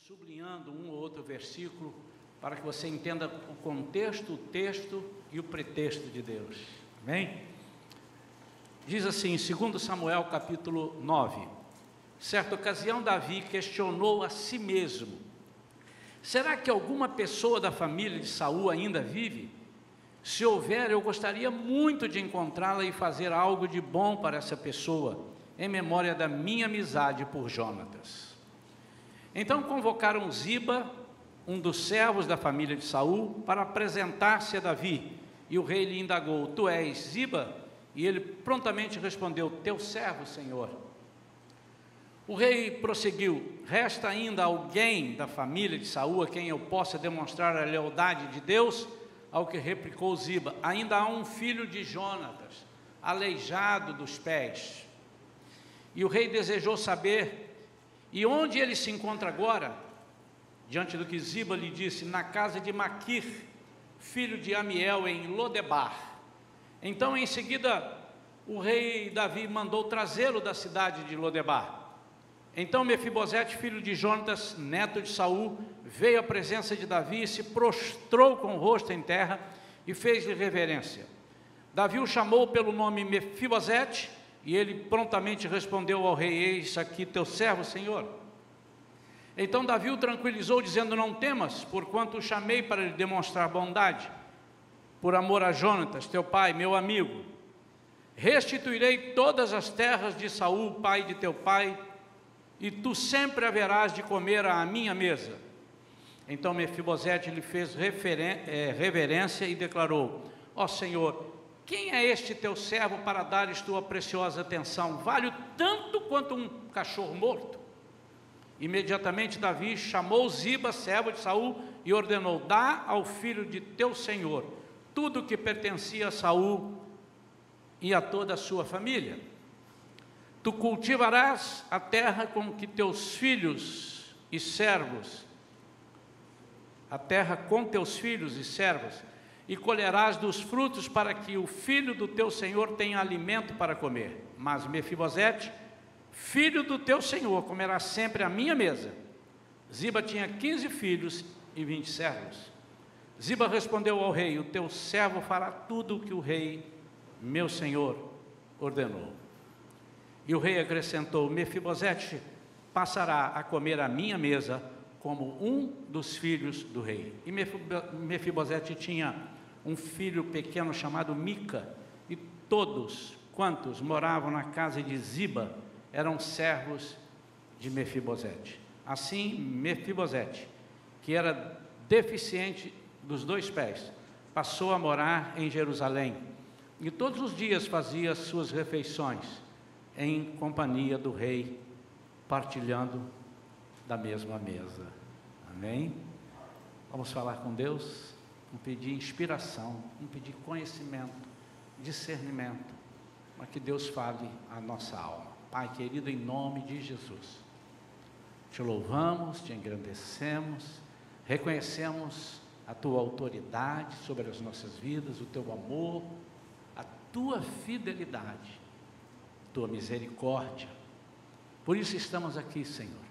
sublinhando um ou outro versículo para que você entenda o contexto, o texto e o pretexto de Deus. Amém? Diz assim, em 2 Samuel capítulo 9, certa ocasião Davi questionou a si mesmo: será que alguma pessoa da família de Saul ainda vive? Se houver, eu gostaria muito de encontrá-la e fazer algo de bom para essa pessoa, em memória da minha amizade por Jonatas. Então convocaram Ziba, um dos servos da família de Saul, para apresentar-se a Davi. E o rei lhe indagou: tu és Ziba? E ele prontamente respondeu: teu servo, Senhor. O rei prosseguiu: resta ainda alguém da família de Saul a quem eu possa demonstrar a lealdade de Deus? Ao que replicou Ziba: ainda há um filho de Jonatas, aleijado dos pés. E o rei desejou saber: e onde ele se encontra agora? Diante do que Ziba lhe disse: na casa de Maquir, filho de Amiel, em Lodebar. Então em seguida o rei Davi mandou trazê-lo da cidade de Lodebar. Então Mefibosete, filho de Jonatas, neto de Saul, veio à presença de Davi e se prostrou com o rosto em terra e fez-lhe reverência. Davi o chamou pelo nome Mefibosete, e ele prontamente respondeu ao rei: eis aqui teu servo, Senhor. Então Davi o tranquilizou, dizendo: não temas, porquanto o chamei para lhe demonstrar bondade, por amor a Jonatas, teu pai, meu amigo. Restituirei todas as terras de Saul, pai de teu pai, e tu sempre haverás de comer à minha mesa. Então Mefibosete lhe fez reverência e declarou: ó Senhor, quem é este teu servo para dares tua preciosa atenção? Vale tanto quanto um cachorro morto? Imediatamente Davi chamou Ziba, servo de Saul, e ordenou: dá ao filho de teu senhor tudo o que pertencia a Saul e a toda a sua família. Tu cultivarás a terra com que teus filhos e servos, a terra com teus filhos e servos, e colherás dos frutos para que o filho do teu senhor tenha alimento para comer. Mas Mefibosete, filho do teu senhor, comerá sempre à minha mesa. Ziba tinha 15 filhos e 20 servos. Ziba respondeu ao rei: o teu servo fará tudo o que o rei, meu senhor, ordenou. E o rei acrescentou: Mefibosete passará a comer à minha mesa como um dos filhos do rei. E Mefibosete tinha um filho pequeno chamado Mica, e todos quantos moravam na casa de Ziba eram servos de Mefibosete. Assim, Mefibosete, que era deficiente dos 2 pés, passou a morar em Jerusalém, e todos os dias fazia suas refeições em companhia do rei, partilhando da mesma mesa. Amém? Vamos falar com Deus, vamos pedir inspiração, vamos pedir conhecimento, discernimento, para que Deus fale a nossa alma. Pai querido, em nome de Jesus, te louvamos, te engrandecemos, reconhecemos a tua autoridade sobre as nossas vidas, o teu amor, a tua fidelidade, tua misericórdia. Por isso estamos aqui, Senhor,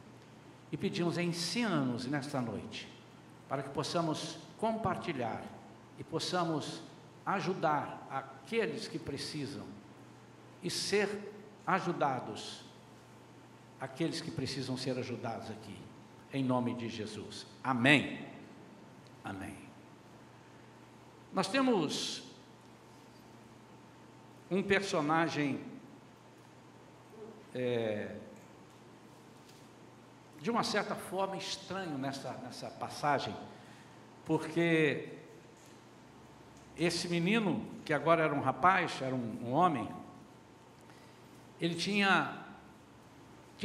e pedimos: ensina-nos nesta noite, para que possamos compartilhar e possamos ajudar aqueles que precisam e ser ajudados, aqueles que precisam ser ajudados aqui, em nome de Jesus. Amém. Amém. Nós temos um personagem de uma certa forma estranho nessa passagem, porque esse menino, que agora era um rapaz, era um homem, ele tinha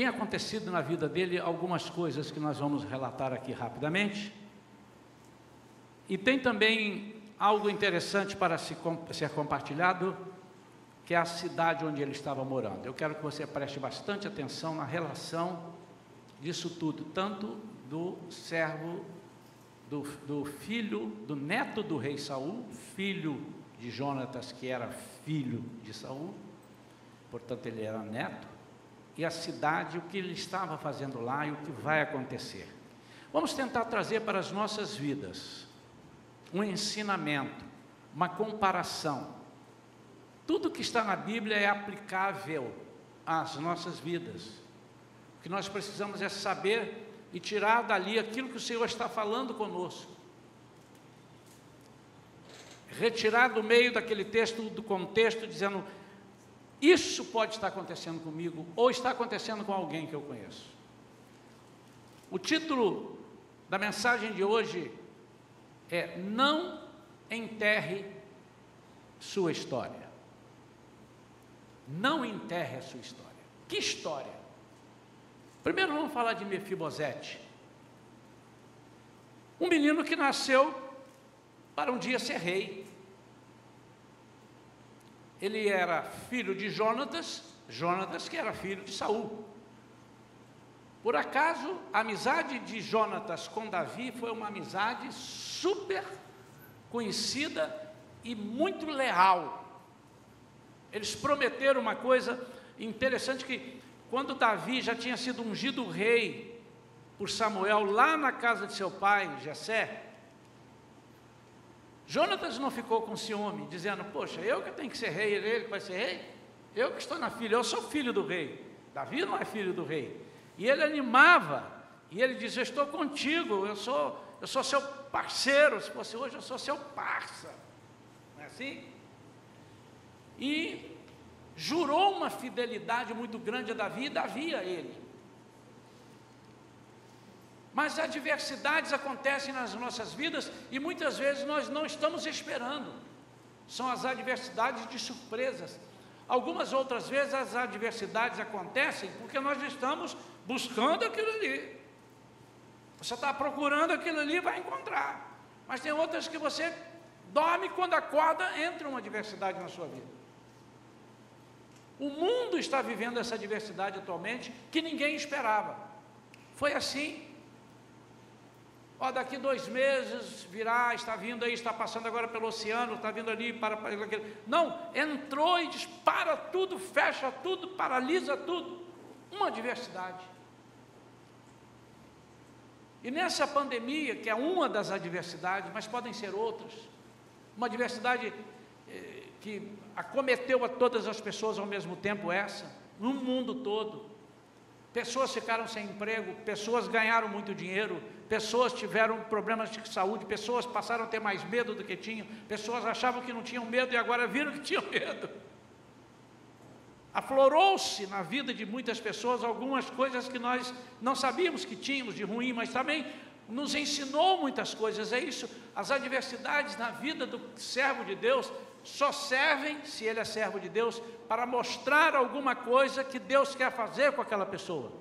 acontecido na vida dele algumas coisas que nós vamos relatar aqui rapidamente, e tem também algo interessante para ser compartilhado, que é a cidade onde ele estava morando. Eu quero que você preste bastante atenção na relação disso tudo, tanto do servo, do filho, do neto do rei Saul, filho de Jonatas, que era filho de Saul, portanto ele era neto, e a cidade, o que ele estava fazendo lá e o que vai acontecer. Vamos tentar trazer para as nossas vidas um ensinamento, uma comparação. Tudo que está na Bíblia é aplicável às nossas vidas. O que nós precisamos é saber e tirar dali aquilo que o Senhor está falando conosco. Retirar do meio daquele texto, do contexto, dizendo, isso pode estar acontecendo comigo, ou está acontecendo com alguém que eu conheço. O título da mensagem de hoje é: não enterre sua história. Não enterre a sua história. Que história? Primeiro vamos falar de Mefibosete. Um menino que nasceu para um dia ser rei. Ele era filho de Jonatas que era filho de Saul. Por acaso, a amizade de Jonatas com Davi foi uma amizade super conhecida e muito leal. Eles prometeram uma coisa interessante, que quando Davi já tinha sido ungido rei por Samuel lá na casa de seu pai, Jessé, Jonatas não ficou com ciúme, dizendo, poxa, eu que tenho que ser rei, ele que vai ser rei? Eu que estou na filha, eu sou filho do rei. Davi não é filho do rei. E ele animava, e ele dizia, eu estou contigo, eu sou seu parceiro, se fosse hoje eu sou seu parça. Não é assim? E jurou uma fidelidade muito grande a Davi, e Davi a ele. Mas adversidades acontecem nas nossas vidas e muitas vezes nós não estamos esperando. São as adversidades de surpresas. Algumas outras vezes as adversidades acontecem porque nós estamos buscando aquilo ali. Você está procurando aquilo ali e vai encontrar. Mas tem outras que você dorme, quando acorda, entra uma adversidade na sua vida. O mundo está vivendo essa adversidade atualmente que ninguém esperava. Foi assim. Daqui 2 meses virá, está vindo aí, está passando agora pelo oceano, está vindo ali para aquele. Não, entrou e dispara tudo, fecha tudo, paralisa tudo. Uma adversidade. E nessa pandemia, que é uma das adversidades, mas podem ser outras, uma adversidade que acometeu a todas as pessoas ao mesmo tempo, no mundo todo. Pessoas ficaram sem emprego, pessoas ganharam muito dinheiro, pessoas tiveram problemas de saúde, pessoas passaram a ter mais medo do que tinham, pessoas achavam que não tinham medo e agora viram que tinham medo. Aflorou-se na vida de muitas pessoas algumas coisas que nós não sabíamos que tínhamos de ruim, mas também nos ensinou muitas coisas. É isso, as adversidades na vida do servo de Deus só servem, se ele é servo de Deus, para mostrar alguma coisa que Deus quer fazer com aquela pessoa.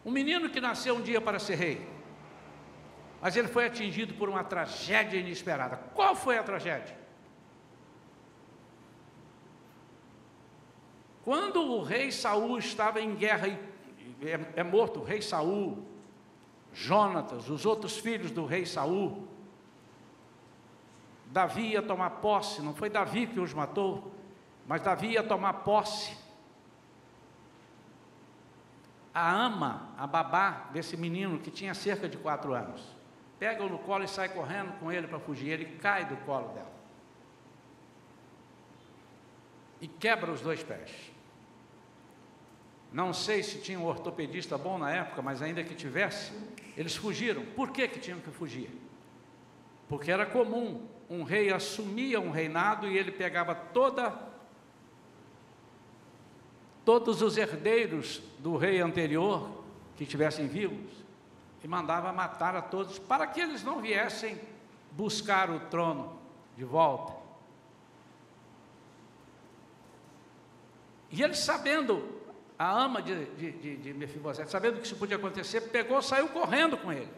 Um menino que nasceu um dia para ser rei, mas ele foi atingido por uma tragédia inesperada. Qual foi a tragédia? Quando o rei Saul estava em guerra, é morto o rei Saul, Jonatas, os outros filhos do rei Saul, Davi ia tomar posse, não foi Davi que os matou, mas Davi ia tomar posse. A ama, a babá desse menino que tinha cerca de 4 anos, pega-o no colo e sai correndo com ele para fugir. Ele cai do colo dela e quebra os 2 pés. Não sei se tinha um ortopedista bom na época, mas ainda que tivesse, eles fugiram. Por que tinham que fugir? Porque era comum, um rei assumia um reinado e ele pegava todos os herdeiros do rei anterior que estivessem vivos e mandava matar a todos para que eles não viessem buscar o trono de volta. E ele, sabendo, a ama de Mefibosete, sabendo que isso podia acontecer, saiu correndo com ele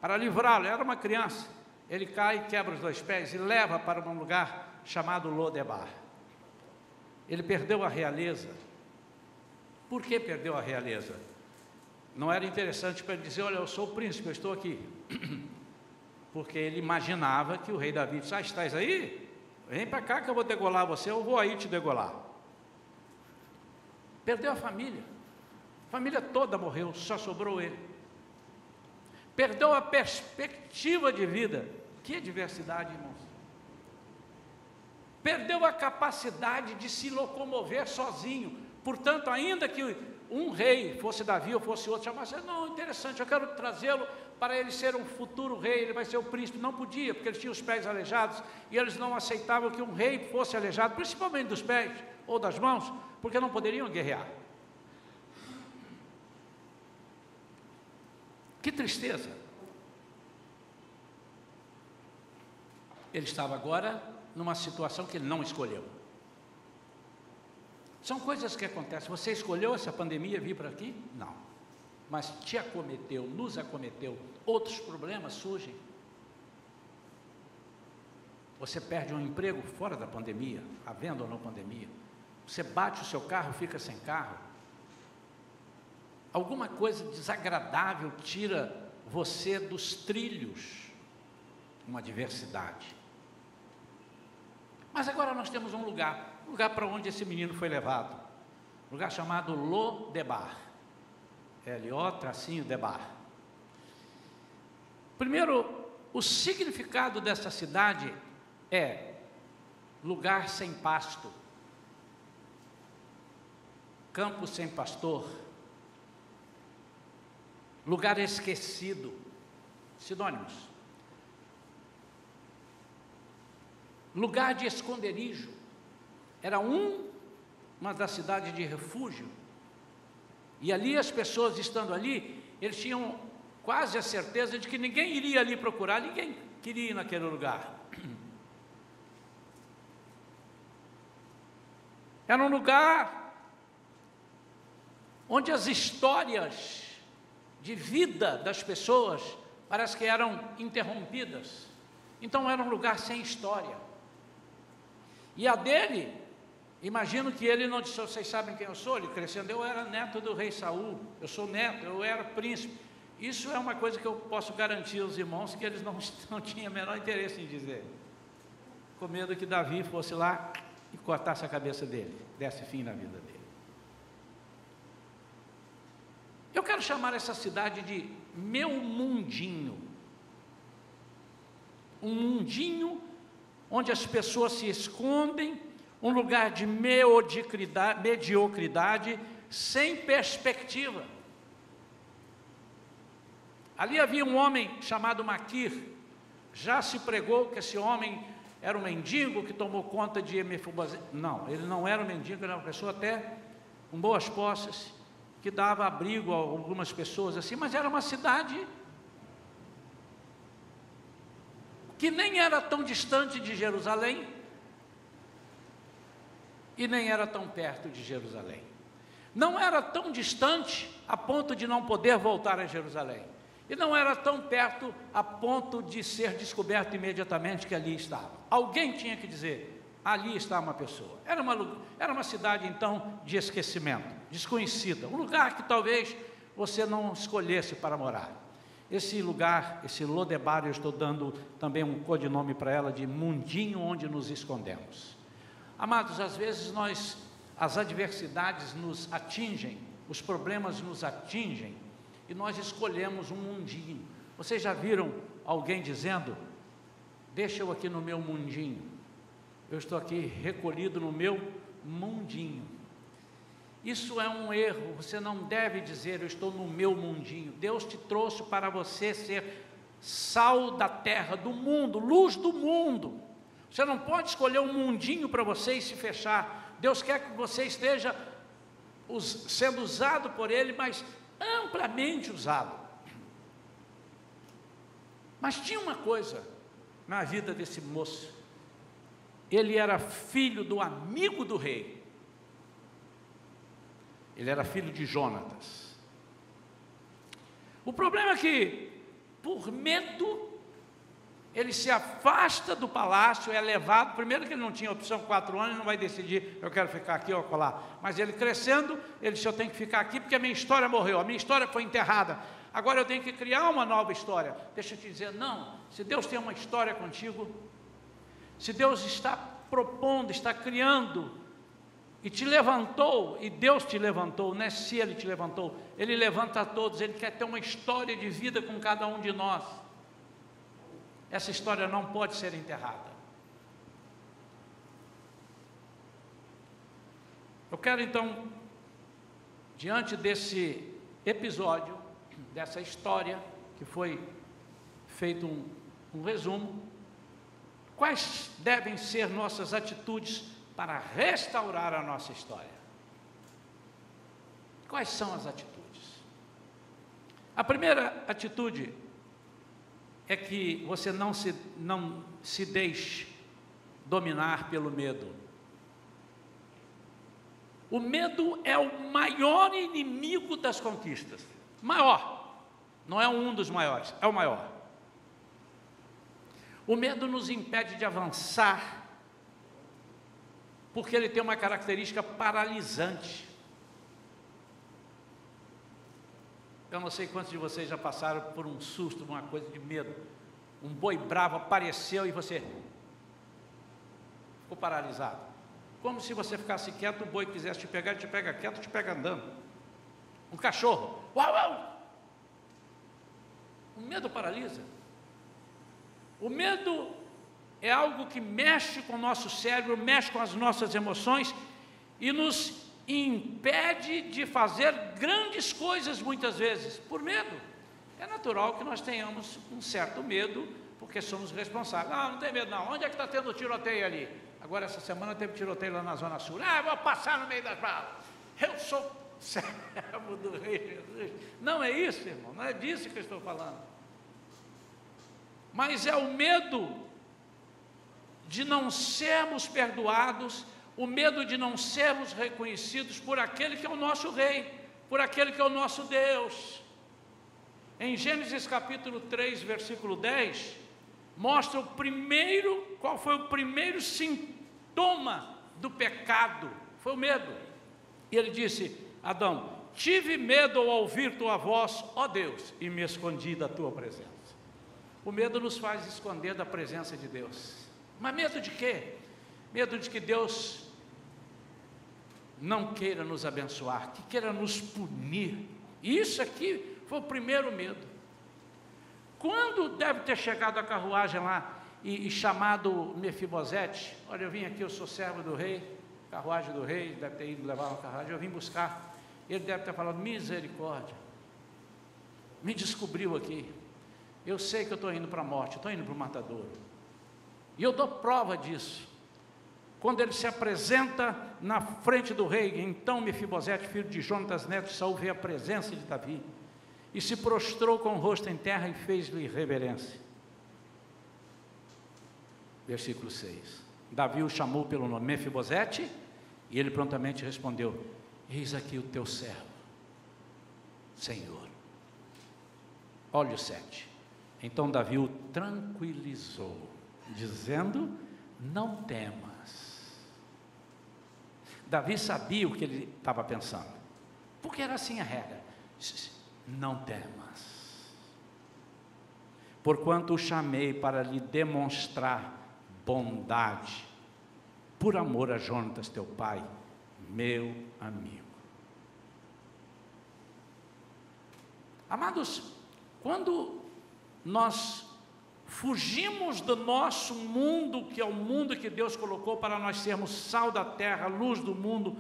para livrá-lo. Era uma criança. Ele cai, quebra os 2 pés e leva para um lugar chamado Lodebar. Ele perdeu a realeza. Por que perdeu a realeza? Não era interessante para ele dizer, olha, eu sou o príncipe, eu estou aqui. Porque ele imaginava que o rei Davi disse, estás aí? Vem para cá que eu vou degolar você, eu vou aí te degolar. Perdeu a família. A família toda morreu, só sobrou ele. Perdeu a perspectiva de vida. Que diversidade, irmãos. Perdeu a capacidade de se locomover sozinho. Portanto, ainda que um rei, fosse Davi ou fosse outro, chamasse, não, interessante, eu quero trazê-lo para ele ser um futuro rei, ele vai ser o príncipe. Não podia, porque ele tinha os pés aleijados, e eles não aceitavam que um rei fosse aleijado, principalmente dos pés ou das mãos, porque não poderiam guerrear. Que tristeza. Ele estava agora numa situação que ele não escolheu. São coisas que acontecem. Você escolheu essa pandemia vir para aqui? Não. Mas te acometeu, nos acometeu. Outros problemas surgem. Você perde um emprego fora da pandemia, havendo ou não pandemia. Você bate o seu carro, fica sem carro. Alguma coisa desagradável tira você dos trilhos. Uma diversidade. Mas agora nós temos um lugar para onde esse menino foi levado, um lugar chamado Lo-Debar, L-O-Debar. Primeiro, o significado dessa cidade é lugar sem pasto, campo sem pastor, lugar esquecido, sinônimos. Lugar de esconderijo, era uma das cidades de refúgio, e ali as pessoas estando ali, eles tinham quase a certeza de que ninguém iria ali procurar, ninguém queria ir naquele lugar. Era um lugar onde as histórias de vida das pessoas parece que eram interrompidas, então era um lugar sem história. E a dele, imagino que ele não disse, vocês sabem quem eu sou? Ele crescendo, eu era neto do rei Saul, eu sou neto, eu era príncipe. Isso é uma coisa que eu posso garantir aos irmãos, que eles não tinham o menor interesse em dizer. Com medo que Davi fosse lá e cortasse a cabeça dele, desse fim na vida dele. Eu quero chamar essa cidade de meu mundinho. Um mundinho onde as pessoas se escondem, um lugar de mediocridade, sem perspectiva. Ali havia um homem chamado Maquir, já se pregou que esse homem era um mendigo que tomou conta de Mefibosete. Não, ele não era um mendigo, ele era uma pessoa até com boas posses, que dava abrigo a algumas pessoas assim, mas era uma cidade que nem era tão distante de Jerusalém e nem era tão perto de Jerusalém. Não era tão distante a ponto de não poder voltar a Jerusalém. E não era tão perto a ponto de ser descoberto imediatamente que ali estava. Alguém tinha que dizer, ali está uma pessoa. Era uma cidade, então, de esquecimento, desconhecida. Um lugar que talvez você não escolhesse para morar. Esse lugar, esse Lo-Debar, eu estou dando também um codinome para ela de mundinho onde nos escondemos. Amados, às vezes as adversidades nos atingem, os problemas nos atingem, e nós escolhemos um mundinho. Vocês já viram alguém dizendo, deixa eu aqui no meu mundinho, eu estou aqui recolhido no meu mundinho. Isso é um erro, você não deve dizer, eu estou no meu mundinho. Deus te trouxe para você ser sal da terra, do mundo, luz do mundo. Você não pode escolher um mundinho para você e se fechar. Deus quer que você esteja sendo usado por Ele, mas amplamente usado. Mas tinha uma coisa na vida desse moço. Ele era filho do amigo do rei. Ele era filho de Jonatas. O problema é que, por medo, ele se afasta do palácio, é levado, primeiro que ele não tinha opção, 4 anos, não vai decidir, eu quero ficar aqui ou colar. Mas ele crescendo, ele disse, eu tenho que ficar aqui porque a minha história morreu, a minha história foi enterrada. Agora eu tenho que criar uma nova história. Deixa eu te dizer, não, se Deus tem uma história contigo, se Deus está propondo, está criando e te levantou, e Deus te levantou, não é se Ele te levantou, Ele levanta a todos, Ele quer ter uma história de vida com cada um de nós. Essa história não pode ser enterrada. Eu quero então, diante desse episódio, dessa história, que foi feito um resumo, quais devem ser nossas atitudes para restaurar a nossa história? Quais são as atitudes? A primeira atitude é que você não se deixe dominar pelo medo. O medo é o maior inimigo das conquistas. Maior. Não é um dos maiores, é o maior. O medo nos impede de avançar, porque ele tem uma característica paralisante. Eu não sei quantos de vocês já passaram por um susto, uma coisa de medo. Um boi bravo apareceu e você ficou paralisado. Como se você ficasse quieto, o boi quisesse te pegar, ele te pega quieto, te pega andando. Um cachorro, uau, uau! O medo paralisa. O medo é algo que mexe com o nosso cérebro, mexe com as nossas emoções e nos impede de fazer grandes coisas muitas vezes, por medo. É natural que nós tenhamos um certo medo, porque somos responsáveis. Não tem medo não, onde é que está tendo tiroteio ali? Agora essa semana teve tiroteio lá na Zona Sul. Eu vou passar no meio das balas. Eu sou servo do Rei Jesus. Não é isso, irmão, não é disso que eu estou falando. Mas é o medo de não sermos perdoados, o medo de não sermos reconhecidos por aquele que é o nosso Rei, por aquele que é o nosso Deus. Em Gênesis capítulo 3, versículo 10, mostra qual foi o primeiro sintoma do pecado, foi o medo. E ele disse: Adão, tive medo ao ouvir tua voz, ó Deus, e me escondi da tua presença. O medo nos faz esconder da presença de Deus. Mas medo de quê? Medo de que Deus não queira nos abençoar, que queira nos punir. E isso aqui foi o primeiro medo. Quando deve ter chegado a carruagem lá e chamado Mefibosete, olha, eu vim aqui, eu sou servo do rei, carruagem do rei, deve ter ido levar uma carruagem, eu vim buscar. Ele deve ter falado: misericórdia, me descobriu aqui, eu sei que eu estou indo para a morte, estou indo para o matadouro, e eu dou prova disso. Quando ele se apresenta na frente do rei, então Mefibosete, filho de Jonatas, neto de Saul, vê a presença de Davi, e se prostrou com o rosto em terra e fez-lhe reverência. Versículo 6. Davi o chamou pelo nome Mefibosete, e ele prontamente respondeu: eis aqui o teu servo, Senhor. Olha o 7. Então Davi o tranquilizou, dizendo: não temas. Davi sabia o que ele estava pensando, porque era assim a regra: não temas, porquanto o chamei para lhe demonstrar bondade, por amor a Jonatas teu pai, meu amigo. Amados, quando nós fugimos do nosso mundo, que é o mundo que Deus colocou para nós sermos sal da terra, luz do mundo,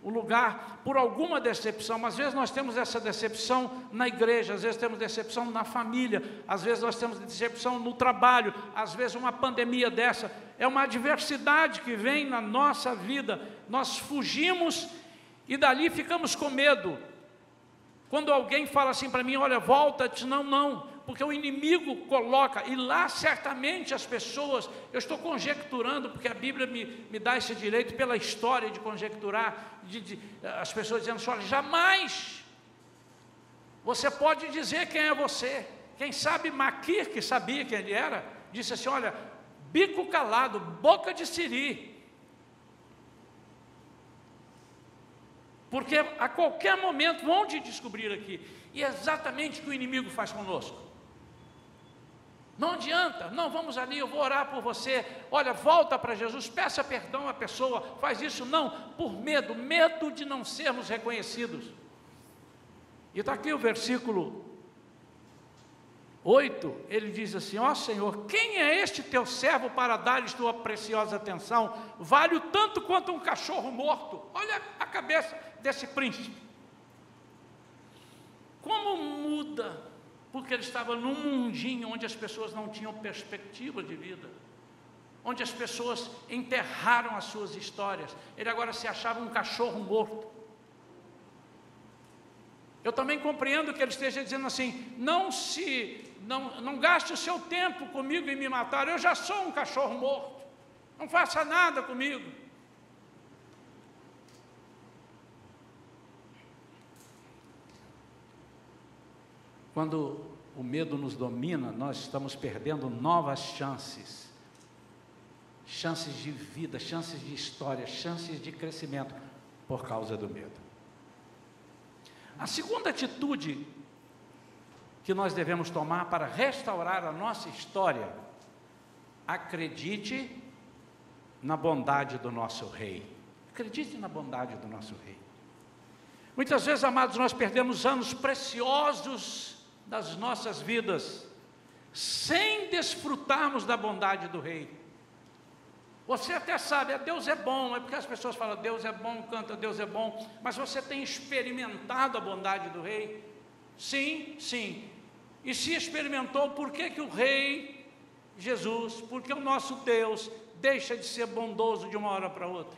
o lugar, por alguma decepção, às vezes nós temos essa decepção na igreja, às vezes temos decepção na família, às vezes nós temos decepção no trabalho, às vezes uma pandemia dessa, é uma adversidade que vem na nossa vida, nós fugimos e dali ficamos com medo. Quando alguém fala assim para mim: olha, volta, eu disse, não, porque o inimigo coloca, e lá certamente as pessoas, eu estou conjecturando, porque a Bíblia me dá esse direito pela história de conjecturar, as pessoas dizendo assim: olha, jamais você pode dizer quem é você. Quem sabe Maquir, que sabia quem ele era, disse assim: olha, bico calado, boca de siri, porque a qualquer momento vão te descobrir aqui. E é exatamente o que o inimigo faz conosco. Não adianta, não, vamos ali, eu vou orar por você, olha, volta para Jesus, peça perdão à pessoa, faz isso, não, por medo, medo de não sermos reconhecidos. E está aqui o versículo 8, ele diz assim: ó Senhor, quem é este teu servo para dar-lhes tua preciosa atenção? Vale tanto quanto um cachorro morto. Olha a cabeça desse príncipe. Como muda, porque ele estava num mundinho onde as pessoas não tinham perspectiva de vida, onde as pessoas enterraram as suas histórias. Ele agora se achava um cachorro morto. Eu também compreendo que ele esteja dizendo assim: não gaste o seu tempo comigo em me matar, eu já sou um cachorro morto, não faça nada comigo. Quando o medo nos domina, nós estamos perdendo novas chances de vida, chances de história, chances de crescimento, por causa do medo. A segunda atitude que nós devemos tomar para restaurar a nossa história: acredite na bondade do nosso Rei. Acredite na bondade do nosso Rei. Muitas vezes, amados, nós perdemos anos preciosos das nossas vidas sem desfrutarmos da bondade do Rei. Você até sabe, Deus é bom, é porque as pessoas falam, Deus é bom, canta, Deus é bom, mas você tem experimentado a bondade do Rei? Sim, sim. E se experimentou, por que o Rei Jesus, porque o nosso Deus deixa de ser bondoso de uma hora para outra?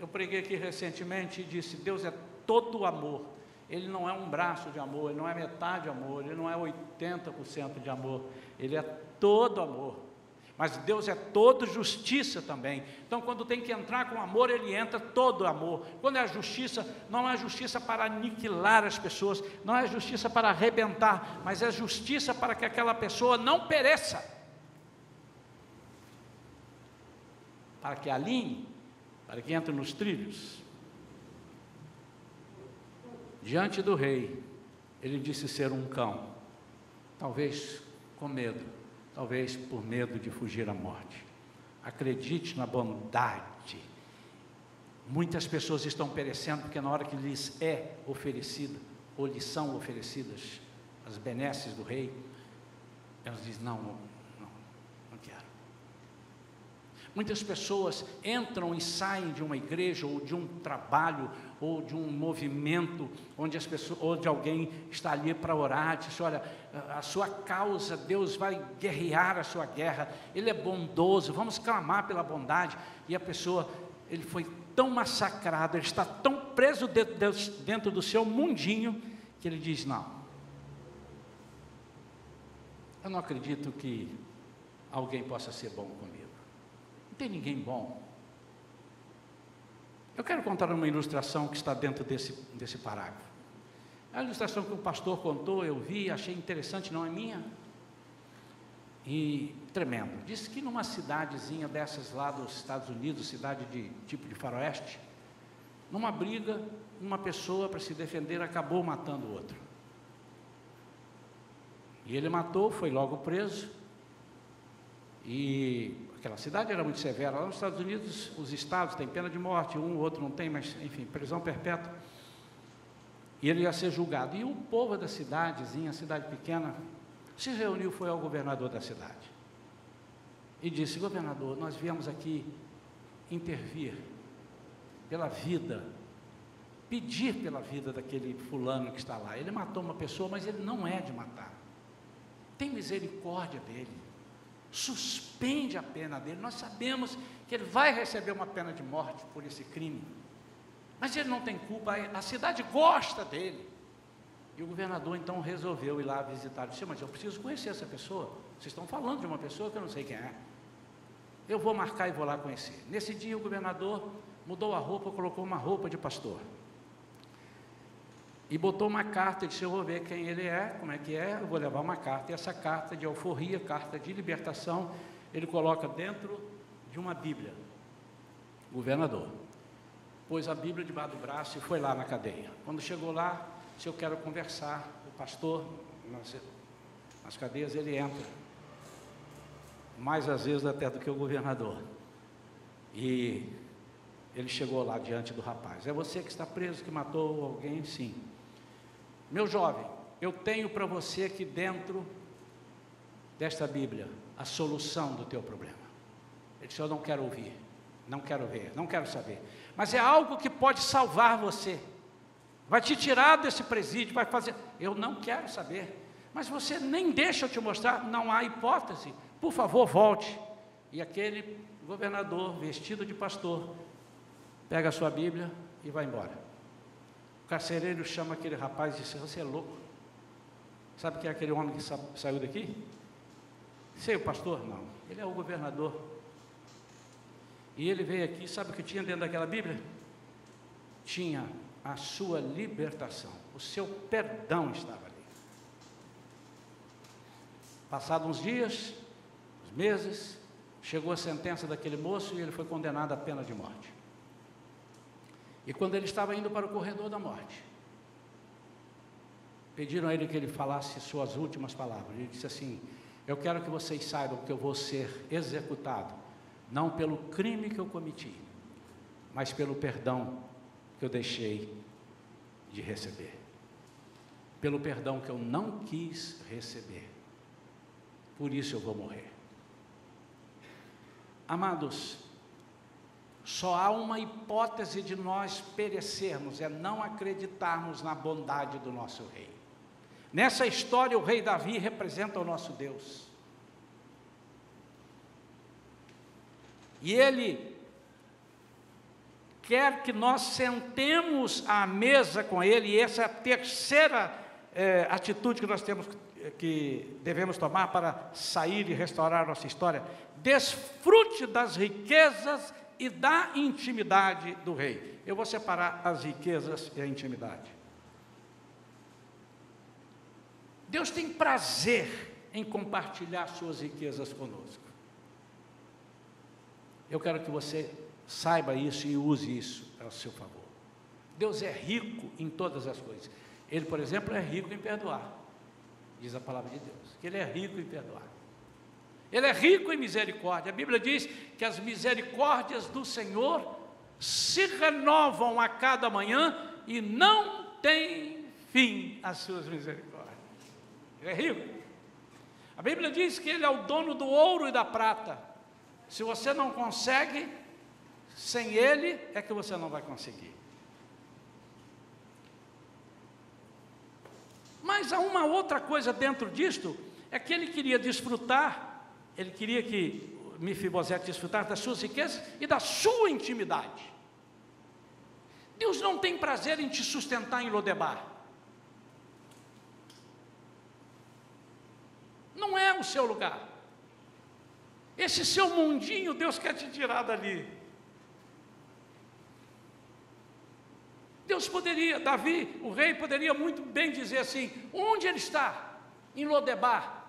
Eu preguei aqui recentemente e disse: Deus é todo amor. Ele não é um braço de amor, ele não é metade amor, ele não é 80% de amor, ele é todo amor. Mas Deus é todo justiça também. Então, quando tem que entrar com amor, ele entra todo amor. Quando é justiça, não é justiça para aniquilar as pessoas, não é justiça para arrebentar, mas é justiça para que aquela pessoa não pereça, para que alinhe, para que entre nos trilhos. Diante do rei, ele disse ser um cão, talvez com medo, talvez por medo de fugir à morte. Acredite na bondade. Muitas pessoas estão perecendo porque na hora que lhes é oferecida, ou lhes são oferecidas as benesses do rei, elas dizem: não quero. Muitas pessoas entram e saem de uma igreja, ou de um trabalho, ou de um movimento, onde alguém está ali para orar, diz: olha, a sua causa, Deus vai guerrear a sua guerra, Ele é bondoso, vamos clamar pela bondade. E a pessoa, ele foi tão massacrado, ele está tão preso dentro do seu mundinho, que ele diz: não, eu não acredito que alguém possa ser bom comigo, não tem ninguém bom. Eu quero contar uma ilustração que está dentro desse parágrafo. A ilustração que o pastor contou, eu vi, achei interessante, não é minha, e tremendo. Disse que numa cidadezinha dessas lá dos Estados Unidos, cidade de tipo de faroeste, numa briga, uma pessoa, para se defender, acabou matando o outro. E ele matou, foi logo preso, e aquela cidade era muito severa. Lá nos Estados Unidos, os estados têm pena de morte, um ou outro não tem, mas enfim, prisão perpétua. E ele ia ser julgado. E o povo da cidadezinha, cidade pequena, se reuniu, foi ao governador da cidade e disse: governador, nós viemos aqui intervir pela vida, pedir pela vida daquele fulano que está lá. Ele matou uma pessoa, mas ele não é de matar. Tem misericórdia dele, suspende a pena dele. Nós sabemos que ele vai receber uma pena de morte por esse crime, mas ele não tem culpa, a cidade gosta dele. E o governador então resolveu ir lá visitar. Ele disse: mas eu preciso conhecer essa pessoa, vocês estão falando de uma pessoa que eu não sei quem é, eu vou marcar e vou lá conhecer. Nesse dia o governador mudou a roupa, colocou uma roupa de pastor e botou uma carta e disse: eu vou ver quem ele é, como é que é, eu vou levar uma carta. E essa carta de alforria, carta de libertação, ele coloca dentro de uma Bíblia. O governador pôs a Bíblia debaixo do braço e foi lá na cadeia. Quando chegou lá, disse: eu quero conversar. O pastor, Nas cadeias ele entra, mais às vezes até do que o governador. E ele chegou lá diante do rapaz: é você que está preso, que matou alguém? Sim. Meu jovem, eu tenho para você aqui dentro desta Bíblia a solução do teu problema. Ele disse: eu não quero ouvir, não quero ver, não quero saber, mas é algo que pode salvar você, vai te tirar desse presídio, vai fazer. Eu não quero saber, mas você nem deixa eu te mostrar. Não há hipótese, por favor volte. E aquele governador vestido de pastor pega a sua Bíblia e vai embora. O carcereiro chama aquele rapaz e diz: você é louco? Sabe quem é aquele homem que saiu daqui? Sei, o pastor? Não, ele é o governador. E ele veio aqui, sabe o que tinha dentro daquela Bíblia? Tinha a sua libertação, o seu perdão estava ali. Passados uns dias, uns meses, chegou a sentença daquele moço e ele foi condenado à pena de morte. E quando ele estava indo para o corredor da morte, pediram a ele que ele falasse suas últimas palavras. Ele disse assim: eu quero que vocês saibam que eu vou ser executado, não pelo crime que eu cometi, mas pelo perdão que eu deixei de receber, pelo perdão que eu não quis receber. Por isso eu vou morrer. Amados, só há uma hipótese de nós perecermos, é não acreditarmos na bondade do nosso rei. Nessa história, o rei Davi representa o nosso Deus. E ele quer que nós sentemos à mesa com ele, e essa é a terceira atitude que nós devemos tomar para sair e restaurar nossa história. Desfrute das riquezas e da intimidade do rei. Eu vou separar as riquezas e a intimidade. Deus tem prazer em compartilhar suas riquezas conosco. Eu quero que você saiba isso e use isso ao seu favor. Deus é rico em todas as coisas. Ele, por exemplo, é rico em perdoar. Diz a palavra de Deus, que Ele é rico em perdoar. Ele é rico em misericórdia. A Bíblia diz que as misericórdias do Senhor se renovam a cada manhã e não tem fim as suas misericórdias. Ele é rico. A Bíblia diz que Ele é o dono do ouro e da prata. Se você não consegue, sem Ele é que você não vai conseguir. Mas há uma outra coisa dentro disto, é que Ele queria desfrutar, Ele queria que Mefibosete desfrutasse das suas riquezas e da sua intimidade. Deus não tem prazer em te sustentar em Lodebar. Não é o seu lugar. Esse seu mundinho, Deus quer te tirar dali. Deus poderia, Davi, o rei, poderia muito bem dizer assim: onde ele está? Em Lodebar.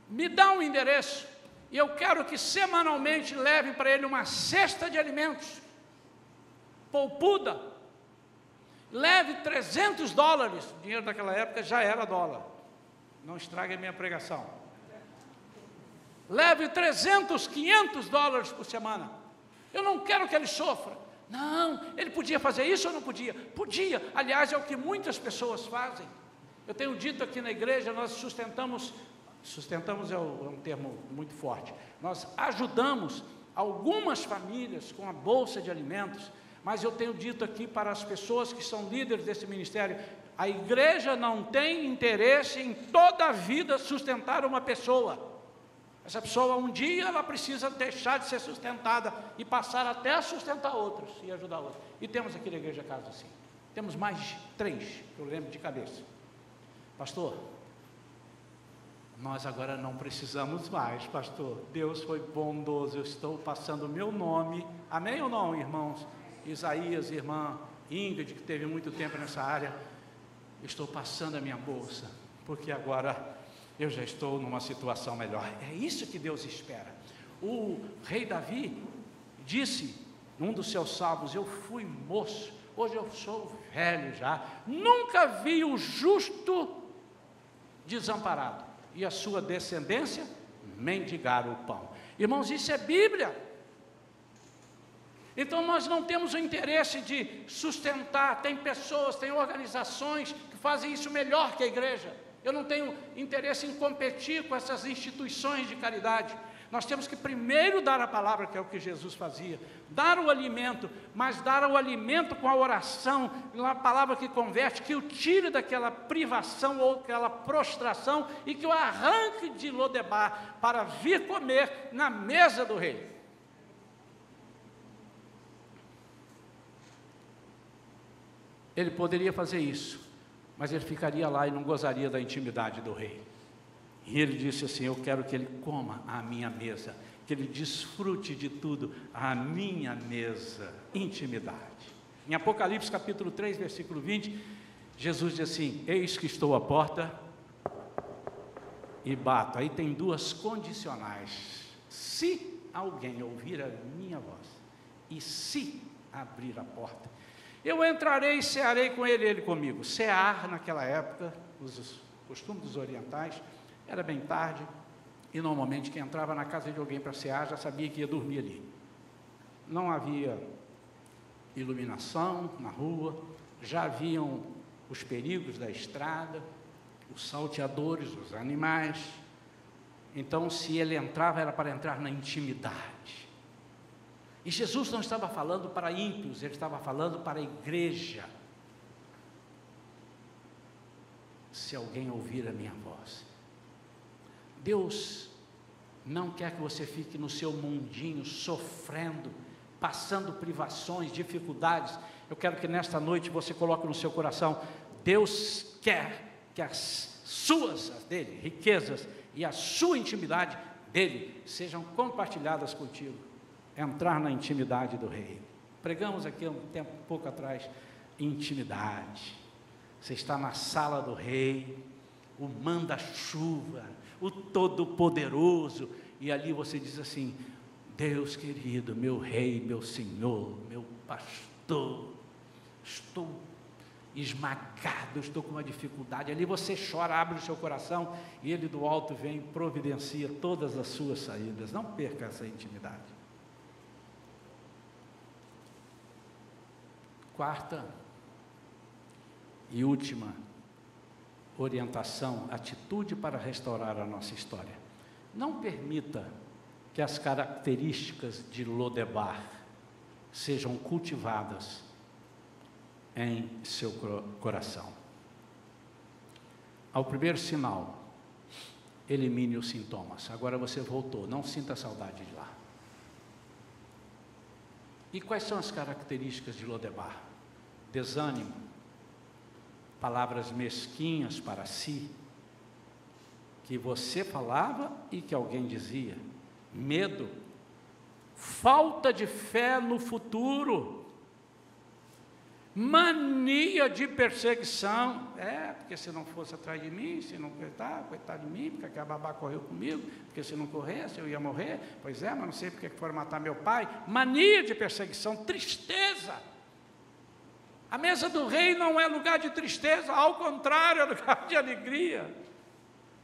Me dá um endereço, e eu quero que semanalmente leve para ele uma cesta de alimentos, polpuda, leve $300, o dinheiro daquela época já era dólar, não estrague a minha pregação, leve 300, $500 por semana, eu não quero que ele sofra. Não, ele podia fazer isso ou não podia? Podia, aliás, é o que muitas pessoas fazem. Eu tenho dito aqui na igreja, nós sustentamos é um termo muito forte, nós ajudamos algumas famílias com a bolsa de alimentos, mas eu tenho dito aqui para as pessoas que são líderes desse ministério, a igreja não tem interesse em toda a vida sustentar uma pessoa. Essa pessoa, um dia, ela precisa deixar de ser sustentada e passar até a sustentar outros e ajudar outros. E temos aqui na igreja casos assim. Temos mais de 3, que eu lembro de cabeça. Pastor, nós agora não precisamos mais, pastor. Deus foi bondoso, eu estou passando o meu nome. Amém ou não, irmãos? Isaías, irmã Ingrid, que teve muito tempo nessa área. Estou passando a minha bolsa, porque agora eu já estou numa situação melhor. É isso que Deus espera. O rei Davi disse, num dos seus salmos: eu fui moço, hoje eu sou velho já, nunca vi o justo desamparado, e a sua descendência mendigar o pão. Irmãos, isso é Bíblia. Então nós não temos o interesse de sustentar, tem pessoas, tem organizações que fazem isso melhor que a igreja. Eu não tenho interesse em competir com essas instituições de caridade. Nós temos que primeiro dar a palavra, que é o que Jesus fazia, dar o alimento, mas dar o alimento com a oração, uma palavra que converte, que o tire daquela privação ou aquela prostração e que o arranque de Lodebar para vir comer na mesa do rei. Ele poderia fazer isso, mas ele ficaria lá e não gozaria da intimidade do rei. E ele disse assim: eu quero que ele coma à minha mesa, que ele desfrute de tudo à minha mesa, intimidade. Em Apocalipse capítulo 3, versículo 20, Jesus diz assim: eis que estou à porta e bato. Aí tem duas condicionais: se alguém ouvir a minha voz e se abrir a porta, eu entrarei e cearei com ele, ele comigo. Cear naquela época, os costumes dos orientais, era bem tarde, e normalmente quem entrava na casa de alguém para cear já sabia que ia dormir ali. Não havia iluminação na rua, já haviam os perigos da estrada, os salteadores, os animais. Então, se ele entrava, era para entrar na intimidade. E Jesus não estava falando para ímpios, ele estava falando para a igreja. Se alguém ouvir a minha voz. Deus não quer que você fique no seu mundinho, sofrendo, passando privações, dificuldades. Eu quero que nesta noite você coloque no seu coração: Deus quer que as suas, as dele, riquezas e a sua intimidade dele sejam compartilhadas contigo. Entrar na intimidade do rei. Pregamos aqui um pouco atrás, intimidade. Você está na sala do rei, o manda-chuva, o todo-poderoso, e ali você diz assim: Deus querido, meu rei, meu senhor, meu pastor, estou esmagado, estou com uma dificuldade. Ali você chora, abre o seu coração, e ele do alto vem e providencia todas as suas saídas. Não perca essa intimidade. Quarta e última orientação, atitude para restaurar a nossa história. Não permita que as características de Lodebar sejam cultivadas em seu coração. Ao primeiro sinal, elimine os sintomas. Agora você voltou, não sinta saudade de lá. E quais são as características de Lodebar? Desânimo, palavras mesquinhas para si, que você falava e que alguém dizia, medo, falta de fé no futuro, mania de perseguição, porque se não fosse atrás de mim, se não coitado de mim, porque aquela babá correu comigo, porque se não corresse eu ia morrer, pois é, mas não sei porque foram matar meu pai, mania de perseguição, tristeza. A mesa do rei não é lugar de tristeza, ao contrário, é lugar de alegria.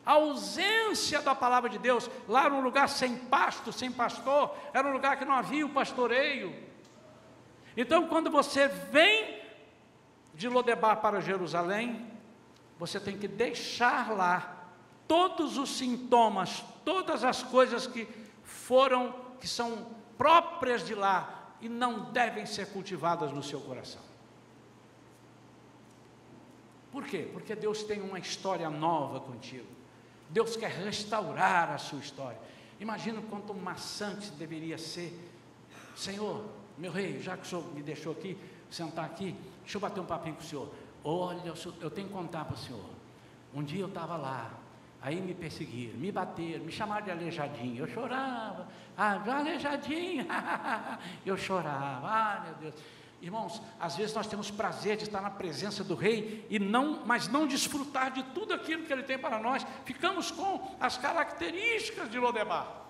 A ausência da palavra de Deus, lá era um lugar sem pasto, sem pastor, era um lugar que não havia o pastoreio. Então, quando você vem de Lodebar para Jerusalém, você tem que deixar lá todos os sintomas, todas as coisas que são próprias de lá e não devem ser cultivadas no seu coração. Por quê? Porque Deus tem uma história nova contigo. Deus quer restaurar a sua história. Imagina quanto maçante deveria ser. Senhor, meu rei, já que o senhor me deixou aqui, sentar aqui, deixa eu bater um papinho com o senhor. Olha, eu tenho que contar para o senhor. Um dia eu estava lá, aí me perseguiram, me bateram, me chamaram de aleijadinho. Eu chorava, aleijadinho, eu chorava, meu Deus. Irmãos, às vezes nós temos prazer de estar na presença do rei, mas não desfrutar de tudo aquilo que ele tem para nós. Ficamos com as características de Lodebar.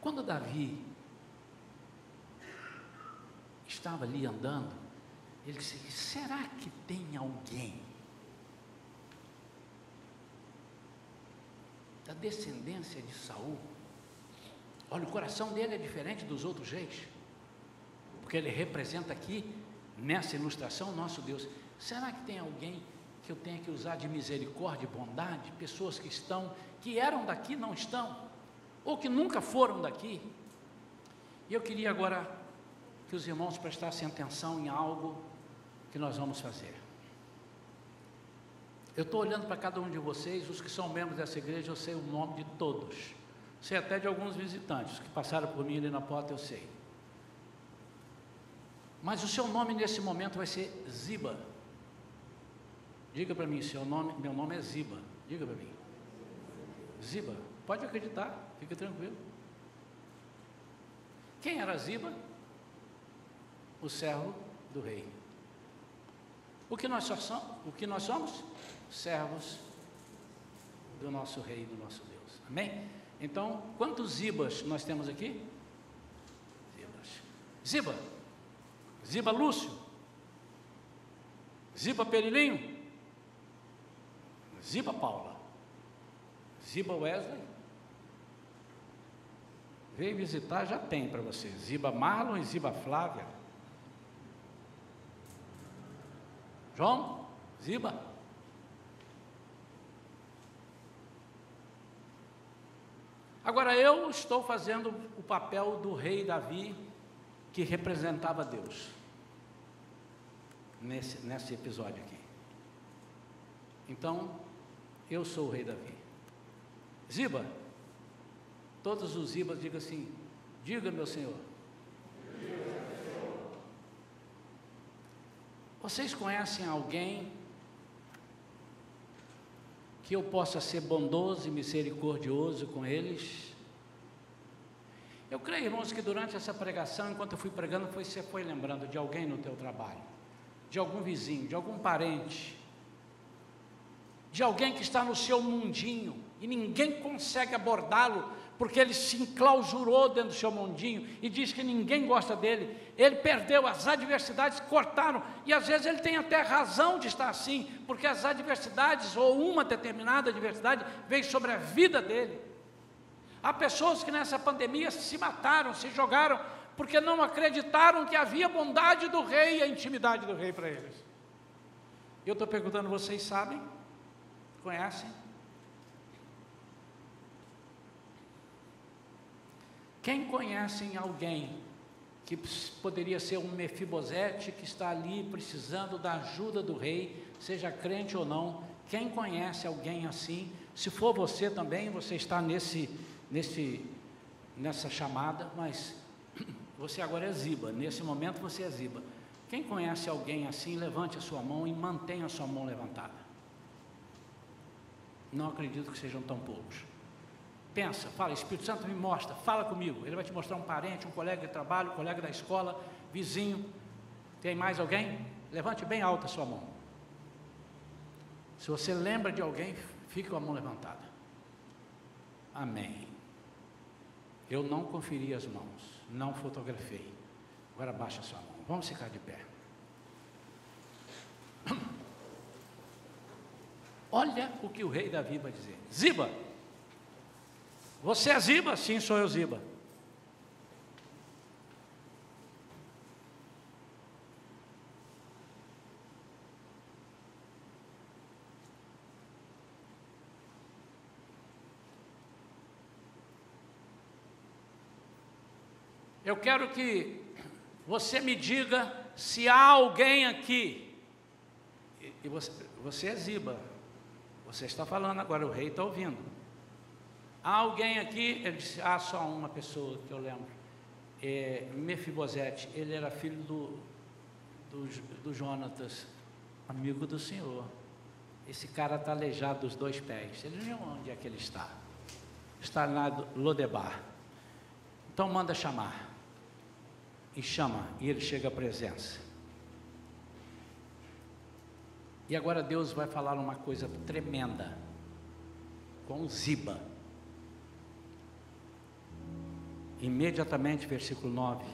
Quando Davi estava ali andando, ele disse: será que tem alguém da descendência de Saul? Olha, o coração dele é diferente dos outros reis, porque ele representa aqui, nessa ilustração, o nosso Deus. Será que tem alguém que eu tenha que usar de misericórdia e bondade? Pessoas que eram daqui, não estão, ou que nunca foram daqui. E eu queria agora que os irmãos prestassem atenção em algo que nós vamos fazer. Eu estou olhando para cada um de vocês, os que são membros dessa igreja, eu sei o nome de todos, sei até de alguns visitantes que passaram por mim ali na porta, eu sei. Mas o seu nome nesse momento vai ser Ziba. Diga para mim, meu nome é Ziba. Diga para mim. Ziba, pode acreditar, fica tranquilo. Quem era Ziba? O servo do rei. O que nós somos? Servos do nosso rei, do nosso Deus. Amém? Então, quantos Zibas nós temos aqui? Ziba. Ziba Lúcio. Ziba Perilinho. Ziba Paula. Ziba Wesley. Veio visitar, já tem para você. Ziba Marlon e Ziba Flávia. João, Ziba. Agora eu estou fazendo o papel do rei Davi, que representava Deus, nesse episódio aqui. Então, eu sou o rei Davi. Ziba, todos os Zibas digam assim: diga, meu Senhor. Vocês conhecem alguém que eu possa ser bondoso e misericordioso com eles? Eu creio, irmãos, que durante essa pregação, enquanto eu fui pregando, você foi lembrando de alguém no teu trabalho, de algum vizinho, de algum parente, de alguém que está no seu mundinho e ninguém consegue abordá-lo, porque ele se enclausurou dentro do seu mundinho e diz que ninguém gosta dele. Ele perdeu, as adversidades cortaram, e às vezes ele tem até razão de estar assim, porque as adversidades, ou uma determinada adversidade, veio sobre a vida dele. Há pessoas que nessa pandemia se mataram, se jogaram, porque não acreditaram que havia bondade do rei e a intimidade do rei para eles. Eu estou perguntando, vocês sabem? Conhecem? Quem conhece alguém que poderia ser um Mefibosete, que está ali precisando da ajuda do rei, seja crente ou não? Quem conhece alguém assim? Se for você também, você está nessa chamada, mas você agora é Ziba, nesse momento você é Ziba. Quem conhece alguém assim, levante a sua mão e mantenha a sua mão levantada. Não acredito que sejam tão poucos. Pensa, fala, Espírito Santo me mostra, fala comigo. Ele vai te mostrar um parente, um colega de trabalho, um colega da escola, vizinho. Tem mais alguém? Levante bem alta a sua mão. Se você lembra de alguém, fique com a mão levantada. Amém. Eu não conferi as mãos, não fotografei. Agora baixa a sua mão. Vamos ficar de pé. Olha o que o rei Davi vai dizer. Ziba, você é Ziba? Sim, sou eu, Ziba. Eu quero que você me diga se há alguém aqui. E você é Ziba. Você está falando agora, o rei está ouvindo. Há alguém aqui? Ele disse, só uma pessoa que eu lembro. Mefibosete, ele era filho do Jonatas, amigo do Senhor. Esse cara está aleijado dos 2 pés. Ele não viu onde é que ele está. Está lá em Lodebar. Então manda chamar. E chama, e ele chega à presença. E agora Deus vai falar uma coisa tremenda com Ziba. imediatamente, versículo 9.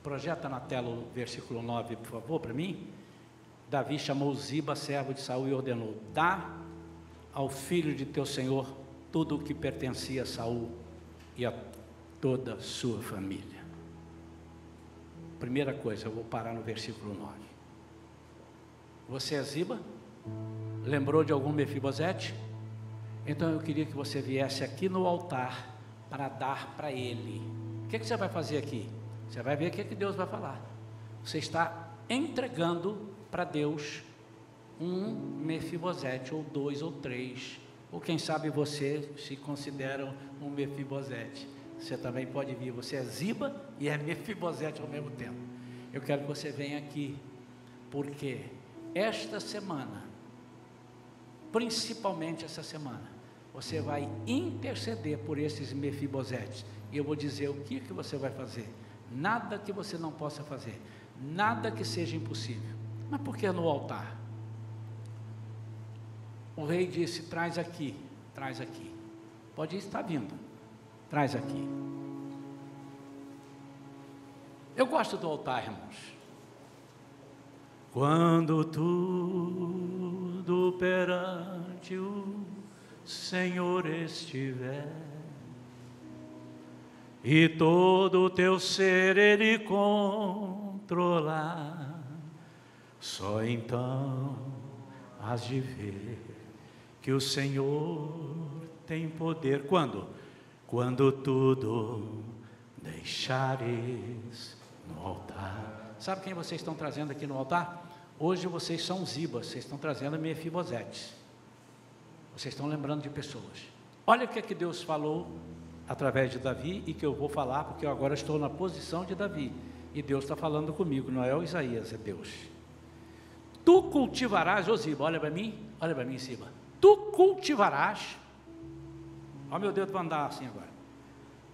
Projeta na tela o versículo 9, por favor, para mim. Davi chamou Ziba, servo de Saul, e ordenou: dá ao filho de teu senhor tudo o que pertencia a Saul e a toda a sua família. Primeira coisa, eu vou parar no versículo 9. Você é Ziba? Lembrou de algum Mefibosete? Então eu queria que você viesse aqui no altar para dar para ele. O que você vai fazer aqui? Você vai ver o que Deus vai falar. Você está entregando para Deus um Mefibosete, ou 2 ou 3, ou quem sabe você se considera um Mefibosete. Você também pode vir, você é Ziba e é Mefibosete ao mesmo tempo. Eu quero que você venha aqui, porque esta semana, principalmente essa semana, você vai interceder por esses Mefibosetes, e eu vou dizer o que você vai fazer. Nada que você não possa fazer, nada que seja impossível. Mas por que no altar? O rei disse: traz aqui, traz aqui. Pode estar vindo, traz aqui. Eu gosto do altar, irmãos. Quando tudo perante o Senhor estiver, e todo o teu ser Ele controlar, só então has de ver que o Senhor tem poder. Quando? Quando tudo deixares no altar. Sabe quem vocês estão trazendo aqui no altar? Hoje vocês são Zibas, vocês estão trazendo Mefibosetes. Vocês estão lembrando de pessoas. Olha o que é que Deus falou através de Davi, e que eu vou falar, porque eu agora estou na posição de Davi, e Deus está falando comigo, não é o Isaías, é Deus. Tu cultivarás, ô Ziba, olha para mim, Ziba. Tu cultivarás, ó meu Deus, vai andar assim agora,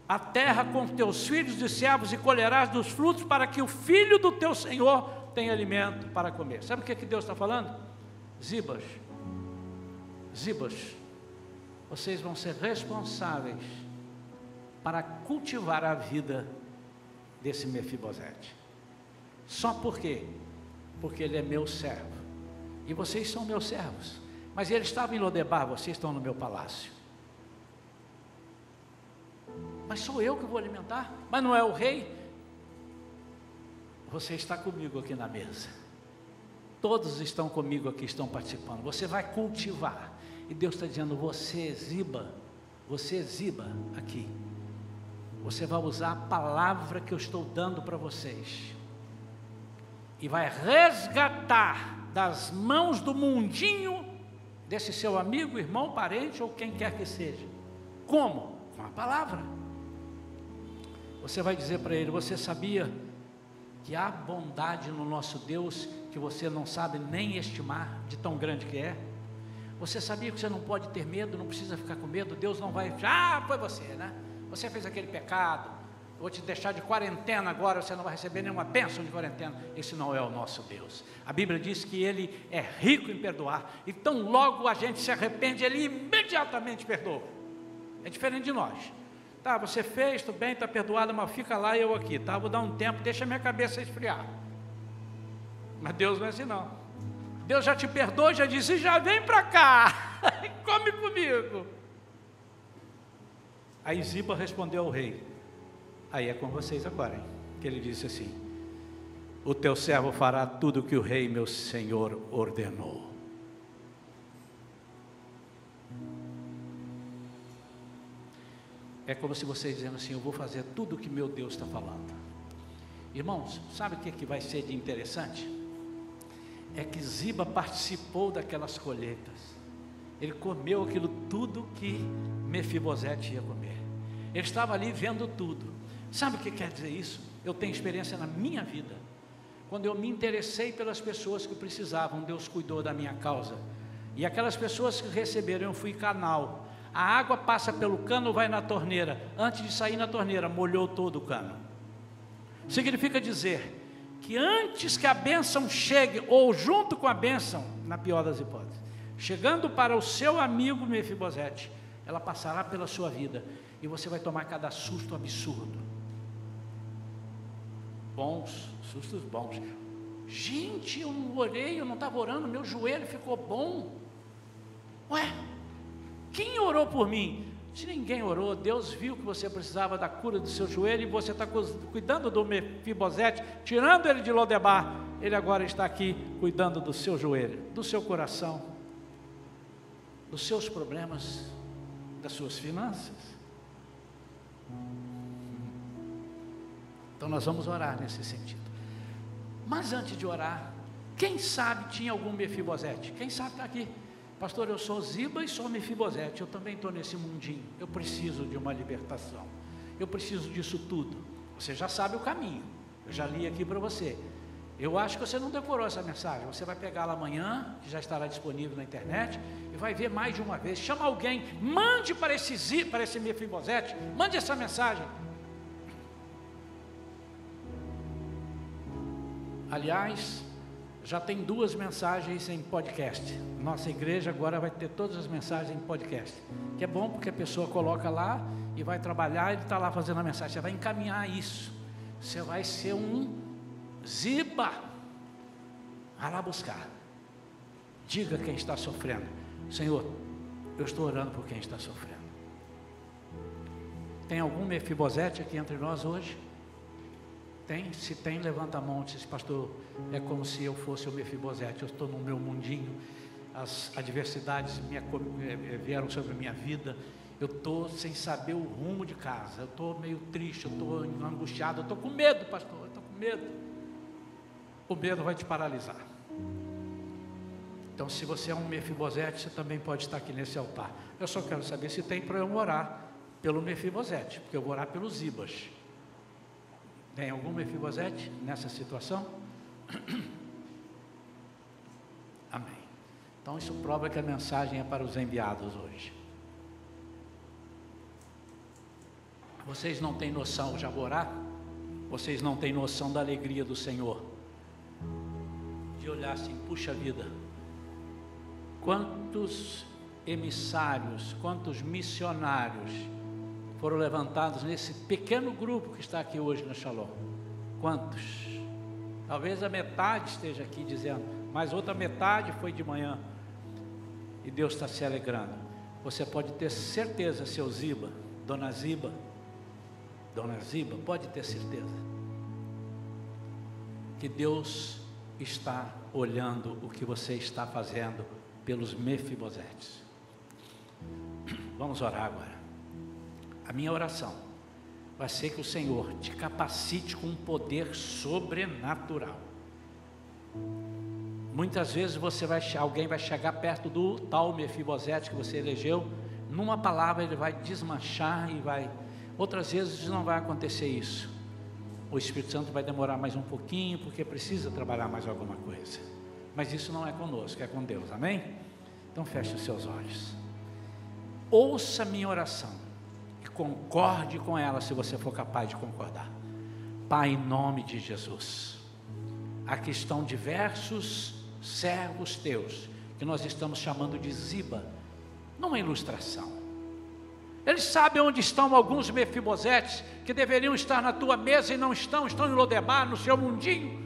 a terra com teus filhos e servos, e colherás dos frutos, para que o filho do teu Senhor tenha alimento para comer. Sabe o que é que Deus está falando? Zibas, vocês vão ser responsáveis para cultivar a vida desse Mefibosete. Só por quê? Porque ele é meu servo, e vocês são meus servos. Mas ele estava em Lodebar, vocês estão no meu palácio. Mas sou eu que vou alimentar? Mas não é o rei? Você está comigo aqui na mesa. Todos estão comigo aqui, estão participando. Você vai cultivar. E Deus está dizendo: você Ziba aqui, você vai usar a palavra que eu estou dando para vocês, e vai resgatar das mãos do mundinho, desse seu amigo, irmão, parente, ou quem quer que seja. Como? Com a palavra. Você vai dizer para ele: você sabia que há bondade no nosso Deus, que você não sabe nem estimar, de tão grande que é? Você sabia que você não pode ter medo, não precisa ficar com medo, Deus não vai, foi você, né? Você fez aquele pecado, vou te deixar de quarentena agora, você não vai receber nenhuma bênção de quarentena. Esse não é o nosso Deus. A Bíblia diz que Ele é rico em perdoar, então logo a gente se arrepende, Ele imediatamente perdoa. É diferente de nós. Tá, você fez, tudo bem, está perdoado, mas fica lá e eu aqui, tá? Vou dar um tempo, deixa minha cabeça esfriar. Mas Deus não é assim não. Deus já te perdoou, já disse: já vem para cá, come comigo. Aí Ziba respondeu ao rei: aí é com vocês agora, hein? Que ele disse assim: o teu servo fará tudo o que o rei meu senhor ordenou. É como se vocês dizendo assim: eu vou fazer tudo o que meu Deus está falando. Irmãos, sabe o que vai ser de interessante? É que Ziba participou daquelas colheitas. Ele comeu aquilo tudo que Mefibosete ia comer. Ele estava ali vendo tudo. Sabe o que quer dizer isso? Eu tenho experiência na minha vida. Quando eu me interessei pelas pessoas que precisavam, Deus cuidou da minha causa. E aquelas pessoas que receberam, eu fui canal. A água passa pelo cano, vai na torneira. Antes de sair na torneira, molhou todo o cano. Significa dizer que antes que a bênção chegue, ou junto com a bênção, na pior das hipóteses, chegando para o seu amigo Mefibosete, ela passará pela sua vida, e você vai tomar cada susto absurdo. bons, sustos bons. Gente, eu não orei, eu não estava orando, meu joelho ficou bom. Ué, quem orou por mim? Se ninguém orou, Deus viu que você precisava da cura do seu joelho e você está cuidando do Mefibosete, tirando ele de Lodebar. Ele agora está aqui cuidando do seu joelho, do seu coração, dos seus problemas, das suas finanças. Então nós vamos orar nesse sentido. Mas antes de orar, quem sabe tinha algum Mefibosete? Quem sabe está aqui. Pastor, eu sou Ziba e sou Mefibosete, eu também estou nesse mundinho, eu preciso de uma libertação, eu preciso disso tudo. Você já sabe o caminho, eu já li aqui para você. Eu acho que você não decorou essa mensagem, você vai pegá-la amanhã, que já estará disponível na internet, e vai ver mais de uma vez. Chama alguém, mande para esse Mefibosete, mande essa mensagem. Aliás, já tem 2 mensagens em podcast. Nossa igreja agora vai ter todas as mensagens em podcast, que é bom porque a pessoa coloca lá e vai trabalhar, ele está lá fazendo a mensagem. Você vai encaminhar isso, você vai ser um Ziba. Vai lá buscar. Diga quem está sofrendo: Senhor, eu estou orando por quem está sofrendo. Tem algum Mefibosete aqui entre nós hoje? Tem? Se tem, levanta a mão e diz: pastor, é como se eu fosse o Mefibosete, eu estou no meu mundinho, as adversidades vieram sobre a minha vida, eu estou sem saber o rumo de casa, eu estou meio triste, eu estou angustiado, eu estou com medo, pastor, eu estou com medo. O medo vai te paralisar. Então, se você é um Mefibosete, você também pode estar aqui nesse altar. Eu só quero saber se tem para eu orar pelo Mefibosete, porque eu vou orar pelos Zibas. Tem algum Mefibosete nessa situação? Amém. Então isso prova que a mensagem é para os enviados hoje. Vocês não têm noção, já vou orar? Vocês não têm noção da alegria do Senhor, de olhar assim: puxa vida, quantos emissários, quantos missionários foram levantados nesse pequeno grupo que está aqui hoje na Shalom. Quantos? Talvez a metade esteja aqui dizendo, mas outra metade foi de manhã. E Deus está se alegrando. Você pode ter certeza, seu Ziba, Dona Ziba, pode ter certeza que Deus está olhando o que você está fazendo pelos Mefibosetes. Vamos orar agora. A minha oração vai ser que o Senhor te capacite com um poder sobrenatural. Muitas vezes alguém vai chegar perto do tal Mefibosete que você elegeu, numa palavra ele vai desmanchar e vai. Outras vezes não vai acontecer isso. O Espírito Santo vai demorar mais um pouquinho, porque precisa trabalhar mais alguma coisa. Mas isso não é conosco, é com Deus, amém? Então feche os seus olhos. Ouça a minha oração. Concorde com ela se você for capaz de concordar. Pai, em nome de Jesus, aqui estão diversos servos teus, que nós estamos chamando de Ziba, numa ilustração. Eles sabem onde estão alguns Mefibosetes, que deveriam estar na tua mesa e não estão em Lodebar, no seu mundinho,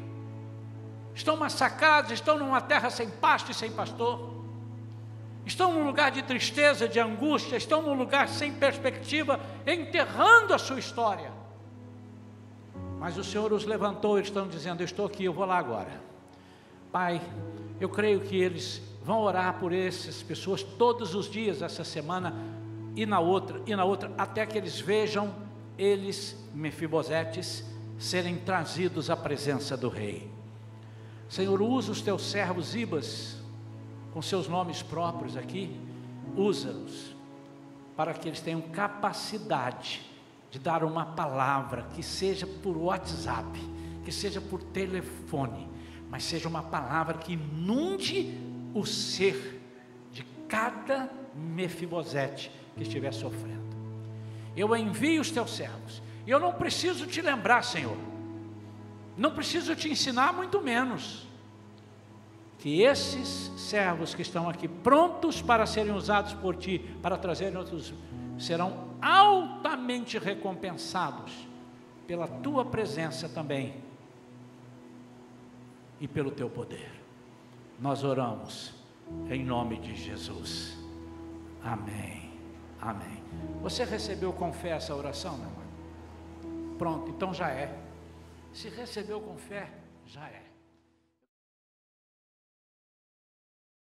estão massacrados, estão numa terra sem pasto e sem pastor, estão num lugar de tristeza, de angústia, estão num lugar sem perspectiva, enterrando a sua história. Mas o Senhor os levantou, eles estão dizendo: eu estou aqui, eu vou lá agora. Pai, eu creio que eles vão orar por essas pessoas todos os dias, essa semana, e na outra, até que eles vejam eles, Mefibosetes, serem trazidos à presença do rei. Senhor, usa os teus servos Zibas, com seus nomes próprios aqui, usa-os, para que eles tenham capacidade de dar uma palavra, que seja por WhatsApp, que seja por telefone, mas seja uma palavra que inunde o ser de cada Mefibosete que estiver sofrendo. Eu envio os teus servos, e eu não preciso te lembrar, Senhor, não preciso te ensinar, muito menos, que esses servos que estão aqui prontos para serem usados por ti, para trazerem outros, serão altamente recompensados pela tua presença também e pelo teu poder. Nós oramos em nome de Jesus. Amém. Amém. Você recebeu com fé essa oração, meu irmão? Pronto, então já é. Se recebeu com fé, já é.